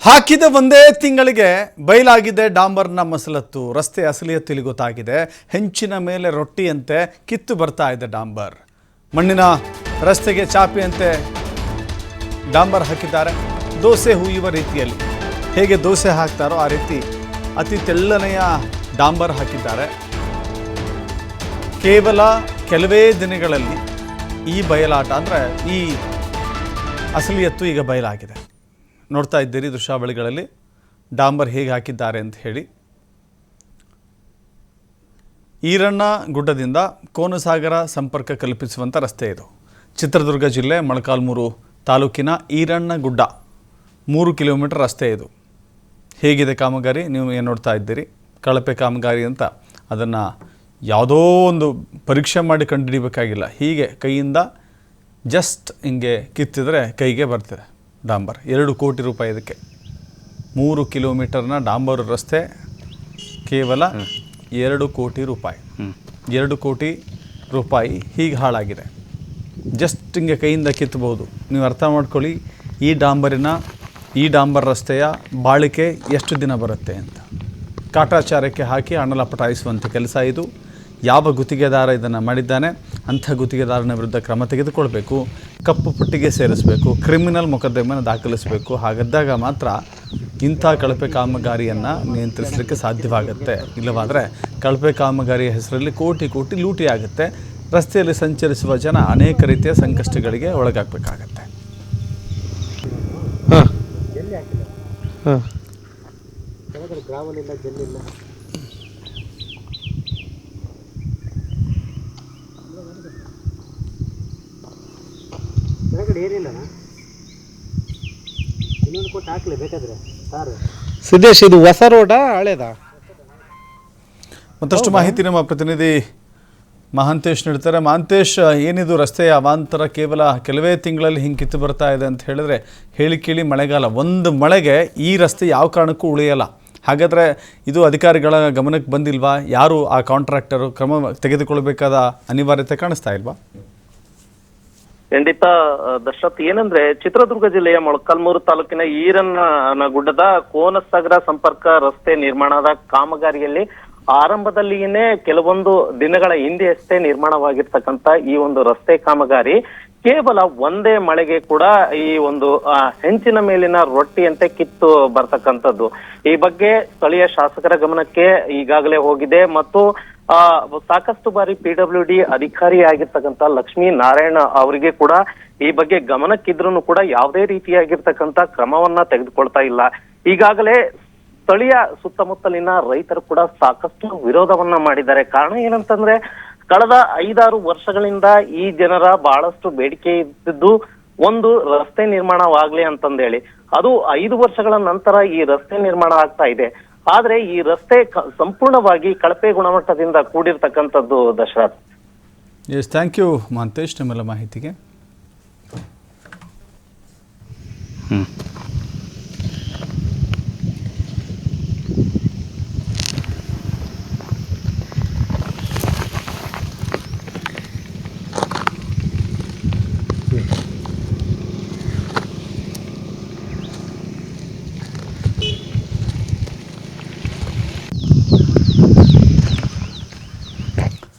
ಹಾಕಿದ ಒಂದೇ ತಿಂಗಳಿಗೆ ಬಯಲಾಗಿದೆ ಡಾಂಬರ್ನ ಮಸಲತ್ತು. ರಸ್ತೆ ಅಸಲಿಯತ್ತು ಗೊತ್ತಾಗಿದೆ. ಹೆಂಚಿನ ಮೇಲೆ ರೊಟ್ಟಿಯಂತೆ ಕಿತ್ತು ಬರ್ತಾ ಇದೆ ಡಾಂಬರ್. ಮಣ್ಣಿನ ರಸ್ತೆಗೆ ಚಾಪೆಯಂತೆ ಡಾಂಬರ್ ಹಾಕಿದ್ದಾರೆ. ದೋಸೆ ಹುಯ್ಯುವ ರೀತಿಯಲ್ಲಿ ಹೇಗೆ ದೋಸೆ ಹಾಕ್ತಾರೋ ಆ ರೀತಿ ಅತಿ ತೆಳ್ಳನೆಯ ಡಾಂಬರ್ ಹಾಕಿದ್ದಾರೆ. ಕೇವಲ ಕೆಲವೇ ದಿನಗಳಲ್ಲಿ ಈ ಬಯಲಾಟ ಅಂದರೆ ಈ ಅಸಲಿಯತ್ತು ಈಗ ಬಯಲಾಗಿದೆ. ನೋಡ್ತಾ ಇದ್ದೀರಿ ದೃಶ್ಯಾವಳಿಗಳಲ್ಲಿ ಡಾಂಬರ್ ಹೇಗೆ ಹಾಕಿದ್ದಾರೆ ಅಂತ ಹೇಳಿ. ಈರಣ್ಣ ಗುಡ್ಡದಿಂದ ಕೋನಸಾಗರ ಸಂಪರ್ಕ ಕಲ್ಪಿಸುವಂಥ ರಸ್ತೆ ಇದು. ಚಿತ್ರದುರ್ಗ ಜಿಲ್ಲೆ ಮೊಳಕಾಲ್ಮೂರು ತಾಲೂಕಿನ ಈರಣ್ಣ ಗುಡ್ಡ 3 ಕಿಲೋಮೀಟರ್ ರಸ್ತೆ ಇದು. ಹೇಗಿದೆ ಕಾಮಗಾರಿ ನೀವು ಏನು ನೋಡ್ತಾ ಇದ್ದೀರಿ. ಕಳಪೆ ಕಾಮಗಾರಿ ಅಂತ ಅದನ್ನು ಯಾವುದೋ ಒಂದು ಪರೀಕ್ಷೆ ಮಾಡಿ ಕಂಡುಹಿಡಿಬೇಕಾಗಿಲ್ಲ. ಹೀಗೆ ಕೈಯಿಂದ ಜಸ್ಟ್ ಹಿಂಗೆ ಕಿತ್ತಿದರೆ ಕೈಗೆ ಬರ್ತಿದೆ ಡಾಂಬರ್. 2 ಕೋಟಿ ರೂಪಾಯಿ ಇದಕ್ಕೆ. 3 ಕಿಲೋಮೀಟರ್ನ ಡಾಂಬರು ರಸ್ತೆ ಕೇವಲ 2 ಕೋಟಿ ರೂಪಾಯಿ. 2 ಕೋಟಿ ರೂಪಾಯಿ ಹೀಗೆ ಹಾಳಾಗಿದೆ. ಜಸ್ಟ್ ಹಿಂಗೆ ಕೈಯಿಂದ ಕಿತ್ತಬಹುದು. ನೀವು ಅರ್ಥ ಮಾಡ್ಕೊಳ್ಳಿ ಈ ಡಾಂಬರ್ ರಸ್ತೆಯ ಬಾಳಿಕೆ ಎಷ್ಟು ದಿನ ಬರುತ್ತೆ ಅಂತ. ಕಾಟಾಚಾರಕ್ಕೆ ಹಾಕಿ ಹಣ ಪಟಾಯಿಸುವಂಥ ಕೆಲಸ ಇದು. ಯಾವ ಗುತ್ತಿಗೆದಾರ ಇದನ್ನು ಮಾಡಿದ್ದಾನೆ ಅಂಥ ಗುತ್ತಿಗೆದಾರನ ವಿರುದ್ಧ ಕ್ರಮ ತೆಗೆದುಕೊಳ್ಬೇಕು. ಕಪ್ಪು ಪಟ್ಟಿಗೆ ಸೇರಿಸಬೇಕು. ಕ್ರಿಮಿನಲ್ ಮೊಕದ್ದಮೆಯನ್ನು ದಾಖಲಿಸಬೇಕು. ಹಾಗಿದ್ದಾಗ ಮಾತ್ರ ಇಂಥ ಕಳಪೆ ಕಾಮಗಾರಿಯನ್ನು ನಿಯಂತ್ರಿಸಲಿಕ್ಕೆ ಸಾಧ್ಯವಾಗುತ್ತೆ. ಇಲ್ಲವಾದರೆ ಕಳಪೆ ಕಾಮಗಾರಿಯ ಹೆಸರಲ್ಲಿ ಕೋಟಿ ಕೋಟಿ ಲೂಟಿ ಆಗುತ್ತೆ. ರಸ್ತೆಯಲ್ಲಿ ಸಂಚರಿಸುವ ಜನ ಅನೇಕ ರೀತಿಯ ಸಂಕಷ್ಟಗಳಿಗೆ ಒಳಗಾಗಬೇಕಾಗತ್ತೆ. ಸಿದ್ದೇಶ್, ಇದು ಹೊಸ ರೋಡಾ ಹಳೇದಾ? ಮತ್ತಷ್ಟು ಮಾಹಿತಿ ನಮ್ಮ ಪ್ರತಿನಿಧಿ ಮಹಾಂತೇಶ್ ನೀಡ್ತಾರೆ. ಮಹಾಂತೇಶ್, ಏನಿದು ರಸ್ತೆಯ ಅವಾಂತರ ಕೇವಲ ಕೆಲವೇ ತಿಂಗಳಲ್ಲಿ ಹಿಂಗೆ ಕಿತ್ತು ಬರ್ತಾ ಇದೆ ಅಂತ ಹೇಳಿದ್ರೆ ಹೇಳಿ ಕೇಳಿ ಮಳೆಗಾಲ. ಒಂದು ಮಳೆಗೆ ಈ ರಸ್ತೆ ಯಾವ ಕಾರಣಕ್ಕೂ ಉಳಿಯಲ್ಲ. ಹಾಗಾದರೆ ಇದು ಅಧಿಕಾರಿಗಳ ಗಮನಕ್ಕೆ ಬಂದಿಲ್ವಾ? ಯಾರು ಆ ಕಾಂಟ್ರಾಕ್ಟರು ಕ್ರಮ ತೆಗೆದುಕೊಳ್ಬೇಕಾದ ಅನಿವಾರ್ಯತೆ ಕಾಣಿಸ್ತಾ ಇಲ್ವಾ? ಖಂಡಿತ ದಶರಥ್, ಏನಂದ್ರೆ ಚಿತ್ರದುರ್ಗ ಜಿಲ್ಲೆಯ ಮೊಳಕಾಲ್ಮೂರು ತಾಲೂಕಿನ ಈರಣ್ಣ ಗುಡ್ಡದ ಕೋನಸಾಗರ ಸಂಪರ್ಕ ರಸ್ತೆ ನಿರ್ಮಾಣದ ಕಾಮಗಾರಿಯಲ್ಲಿ ಆರಂಭದಲ್ಲಿಯೇ ಕೆಲವೊಂದು ದಿನಗಳ ಹಿಂದೆಯಷ್ಟೇ ನಿರ್ಮಾಣವಾಗಿರ್ತಕ್ಕಂಥ ಈ ಒಂದು ರಸ್ತೆ ಕಾಮಗಾರಿ ಕೇವಲ ಒಂದೇ ಮಳೆಗೆ ಕೂಡ ಈ ಒಂದು ಹೆಂಚಿನ ಮೇಲಿನ ರೊಟ್ಟಿಯಂತೆ ಕಿತ್ತು ಬರ್ತಕ್ಕಂಥದ್ದು. ಈ ಬಗ್ಗೆ ಸ್ಥಳೀಯ ಶಾಸಕರ ಗಮನಕ್ಕೆ ಈಗಾಗಲೇ ಹೋಗಿದೆ ಮತ್ತು ಸಾಕಷ್ಟು ಬಾರಿ PWD ಅಧಿಕಾರಿ ಆಗಿರ್ತಕ್ಕಂಥ ಲಕ್ಷ್ಮೀ ನಾರಾಯಣ ಅವರಿಗೆ ಕೂಡ ಈ ಬಗ್ಗೆ ಗಮನಕ್ಕಿದ್ರೂ ಕೂಡ ಯಾವುದೇ ರೀತಿಯಾಗಿರ್ತಕ್ಕಂಥ ಕ್ರಮವನ್ನ ತೆಗೆದುಕೊಳ್ತಾ ಇಲ್ಲ. ಈಗಾಗಲೇ ಸ್ಥಳೀಯ ಸುತ್ತಮುತ್ತಲಿನ ರೈತರು ಕೂಡ ಸಾಕಷ್ಟು ವಿರೋಧವನ್ನ ಮಾಡಿದ್ದಾರೆ. ಕಾರಣ ಏನಂತಂದ್ರೆ ಕಳೆದ 5-6 ವರ್ಷಗಳಿಂದ ಈ ಜನರ ಬಹಳಷ್ಟು ಬೇಡಿಕೆ ಇದ್ದಿದ್ದು ಒಂದು ರಸ್ತೆ ನಿರ್ಮಾಣವಾಗ್ಲಿ ಅಂತಂದೇಳಿ. ಅದು 5 ವರ್ಷಗಳ ನಂತರ ಈ ರಸ್ತೆ ನಿರ್ಮಾಣ ಆಗ್ತಾ ಇದೆ. ಆದ್ರೆ ಈ ರಸ್ತೆ ಸಂಪೂರ್ಣವಾಗಿ ಕಳಪೆ ಗುಣಮಟ್ಟದಿಂದ ಕೂಡಿರ್ತಕ್ಕಂಥದ್ದು Dasharath. Yes, thank you Mahantesh ನಮ್ಮೆಲ್ಲ ಮಾಹಿತಿಗೆ.